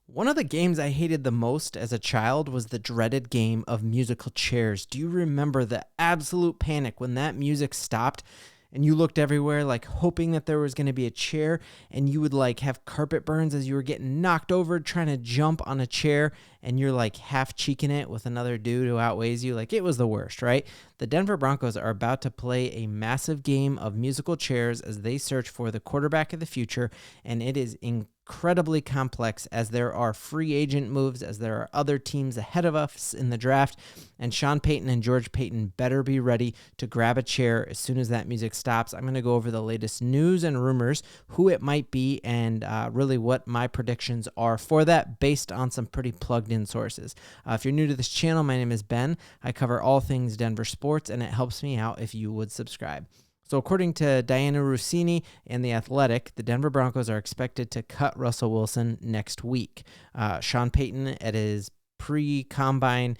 One of the games I hated the most as a child was the dreaded game of musical chairs. Do you remember the absolute panic when that music stopped and you looked everywhere like hoping that there was going to be a chair, and you would like have carpet burns as you were getting knocked over trying to jump on a chair, and you're like half cheeking it with another dude who outweighs you? Like, it was the worst, right? The Denver Broncos are about to play a massive game of musical chairs as they search for the quarterback of the future, and it is incredibly complex as there are free agent moves, as there are other teams ahead of us in the draft, and Sean Payton and George Payton better be ready to grab a chair as soon as that music stops. I'm going to go over the latest news and rumors, who it might be, and really what my predictions are for that based on some pretty plugged-in sources. If you're new to this channel, my name is Ben. I cover all things Denver sports, and it helps me out if you would subscribe. So according to Diana Rossini and The Athletic, the Denver Broncos are expected to cut Russell Wilson next week. Sean Payton, at his pre-combine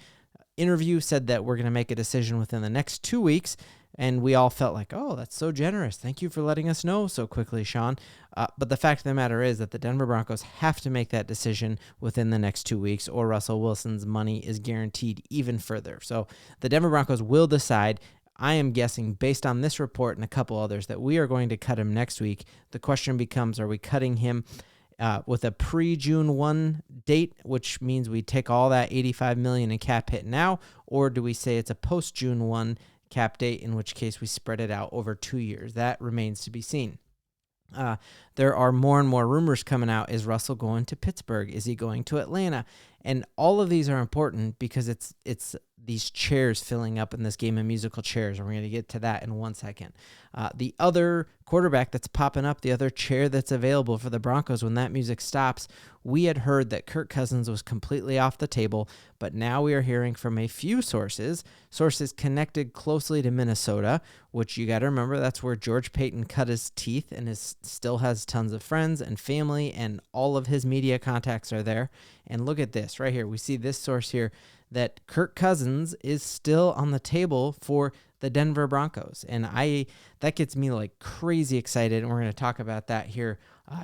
interview, said that we're going to make a decision within the next 2 weeks, and we all felt like, oh, that's so generous. Thank you for letting us know so quickly, Sean. But the fact of the matter is that the Denver Broncos have to make that decision within the next 2 weeks, or Russell Wilson's money is guaranteed even further. So the Denver Broncos will decide. I am guessing, based on this report and a couple others, that we are going to cut him next week. The question becomes, are we cutting him with a pre-June 1 date, which means we take all that $85 million in cap hit now, or do we say it's a post-June 1 cap date, in which case we spread it out over 2 years? That remains to be seen. There are more and more rumors coming out. Is Russell going to Pittsburgh? Is he going to Atlanta? And all of these are important because it's these chairs filling up in this game of musical chairs. And we're going to get to that in 1 second. The other quarterback that's popping up, the other chair that's available for the Broncos when that music stops, we had heard that Kirk Cousins was completely off the table, but now we are hearing from a few sources connected closely to Minnesota, which you got to remember, that's where George Payton cut his teeth and still has tons of friends and family, and all of his media contacts are there. And look at this right here. We see this source here that Kirk Cousins is still on the table for the Denver Broncos. And that gets me like crazy excited. And we're going to talk about that here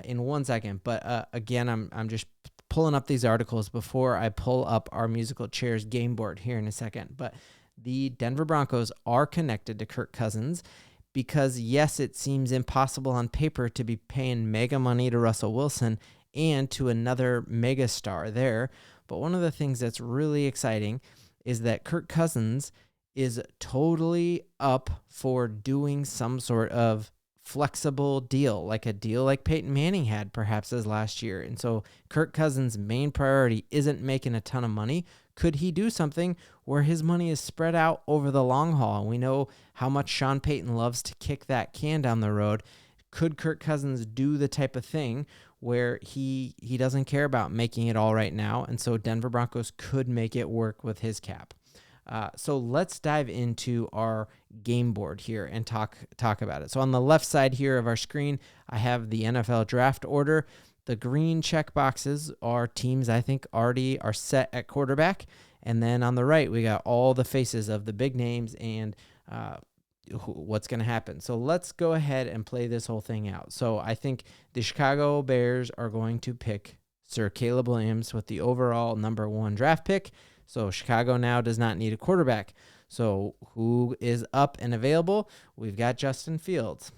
in 1 second. But again, I'm just pulling up these articles before I pull up our musical chairs game board here in a second. But the Denver Broncos are connected to Kirk Cousins because, yes, it seems impossible on paper to be paying mega money to Russell Wilson and to another mega star there. But one of the things that's really exciting is that Kirk Cousins is totally up for doing some sort of flexible deal, like a deal like Peyton Manning had perhaps as last year. And so Kirk Cousins' main priority isn't making a ton of money. Could he do something where his money is spread out over the long haul? And we know how much Sean Payton loves to kick that can down the road. Could Kirk Cousins do the type of thing where he doesn't care about making it all right now, and so Denver Broncos could make it work with his cap? So let's dive into our game board here and talk about it. So on the left side here of our screen, I have the NFL draft order. The green check boxes are teams I think already are set at quarterback, and then on the right we got all the faces of the big names and what's going to happen. So let's go ahead and play this whole thing out. So I think the Chicago Bears are going to pick Sir Caleb Williams with the overall number 1 draft pick. So Chicago now does not need a quarterback. So who is up and available? We've got Justin Fields.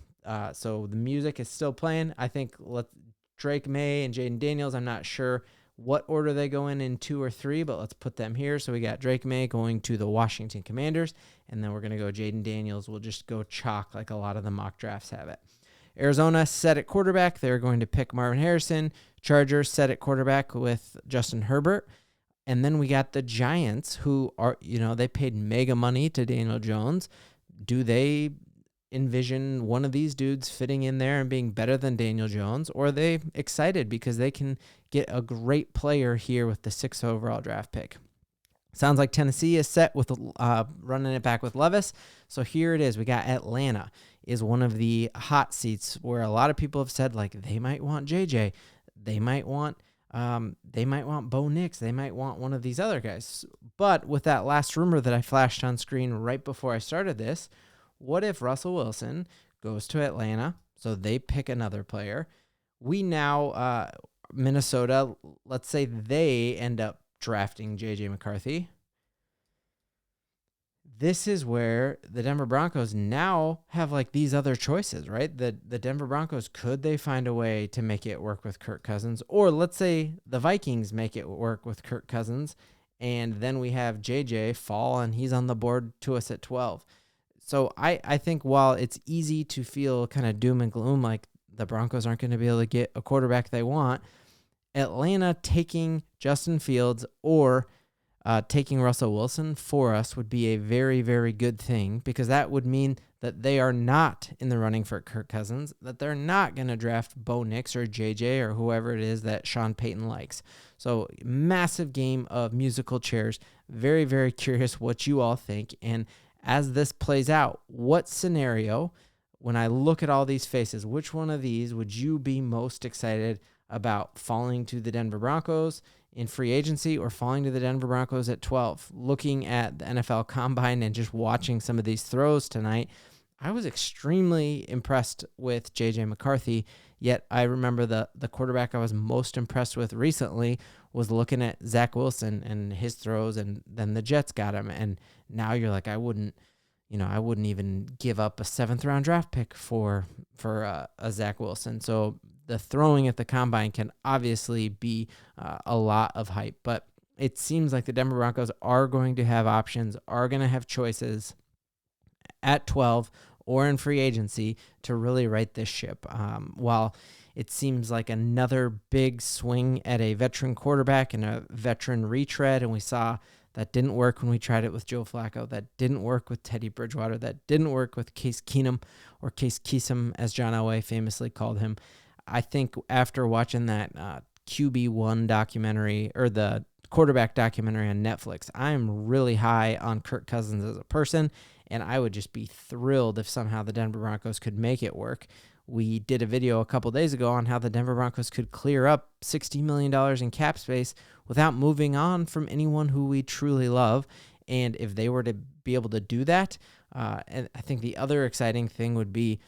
So the music is still playing. I think Drake May and Jaden Daniels, I'm not sure what order they go in 2 or 3, but let's put them here. So we got Drake May going to the Washington Commanders, and then we're going to go Jaden Daniels. We'll just go chalk like a lot of the mock drafts have it. Arizona set at quarterback. They're going to pick Marvin Harrison. Chargers set at quarterback with Justin Herbert. And then we got the Giants, who are, they paid mega money to Daniel Jones. Do they envision one of these dudes fitting in there and being better than Daniel Jones, or are they excited because they can get a great player here with the 6th overall draft pick? Sounds like Tennessee is set with running it back with Levis. So here it is. We got Atlanta is one of the hot seats where a lot of people have said like they might want JJ, they might want Bo Nix, they might want one of these other guys. But with that last rumor that I flashed on screen right before I started this, what if Russell Wilson goes to Atlanta, so they pick another player? We now Minnesota, let's say they end up drafting J.J. McCarthy. This is where the Denver Broncos now have like these other choices, right? The Denver Broncos, could they find a way to make it work with Kirk Cousins? Or let's say the Vikings make it work with Kirk Cousins, and then we have JJ fall and he's on the board to us at 12. So I think while it's easy to feel kind of doom and gloom, like the Broncos aren't going to be able to get a quarterback they want, Atlanta taking Justin Fields or taking Russell Wilson for us would be a very, very good thing, because that would mean that they are not in the running for Kirk Cousins, that they're not going to draft Bo Nix or JJ or whoever it is that Sean Payton likes. So massive game of musical chairs. Very, very curious what you all think. And as this plays out, what scenario, when I look at all these faces, which one of these would you be most excited about falling to the Denver Broncos in free agency, or falling to the Denver Broncos at 12? Looking at the NFL Combine and just watching some of these throws tonight, I was extremely impressed with J.J. McCarthy, yet I remember the quarterback I was most impressed with recently was looking at Zach Wilson and his throws, and then the Jets got him, and now you're like, I wouldn't even give up a 7th-round draft pick for a Zach Wilson. So the throwing at the Combine can obviously be a lot of hype, but it seems like the Denver Broncos are going to have options, are going to have choices at 12 or in free agency to really right this ship. While it seems like another big swing at a veteran quarterback and a veteran retread, and we saw that didn't work when we tried it with Joe Flacco. That didn't work with Teddy Bridgewater. That didn't work with Case Keenum, or Case Keesum, as John Elway famously called him. I think after watching that QB1 documentary, or the quarterback documentary on Netflix, I am really high on Kirk Cousins as a person, and I would just be thrilled if somehow the Denver Broncos could make it work. We did a video a couple days ago on how the Denver Broncos could clear up $60 million in cap space without moving on from anyone who we truly love. And if they were to be able to do that, and I think the other exciting thing would be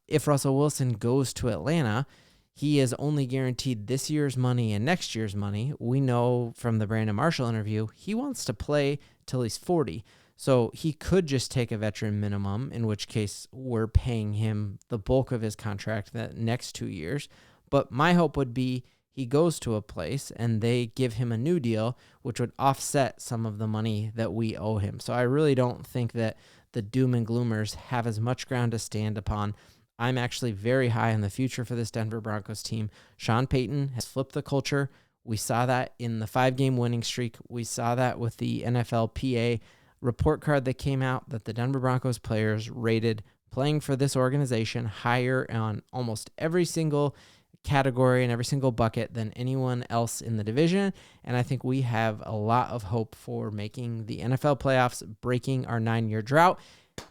if Russell Wilson goes to Atlanta, he is only guaranteed this year's money and next year's money. We know from the Brandon Marshall interview, he wants to play till he's 40. So he could just take a veteran minimum, in which case we're paying him the bulk of his contract the next 2 years. But my hope would be he goes to a place and they give him a new deal, which would offset some of the money that we owe him. So I really don't think that the doom and gloomers have as much ground to stand upon. I'm actually very high on the future for this Denver Broncos team. Sean Payton has flipped the culture. We saw that in the 5-game winning streak. We saw that with the NFLPA report card that came out, that the Denver Broncos players rated playing for this organization higher on almost every single category and every single bucket than anyone else in the division. And I think we have a lot of hope for making the NFL playoffs, breaking our 9-year drought.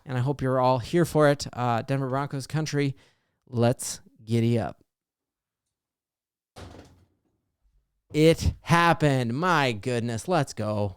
And I hope you're all here for it. Denver Broncos country, let's giddy up. It happened. My goodness, let's go.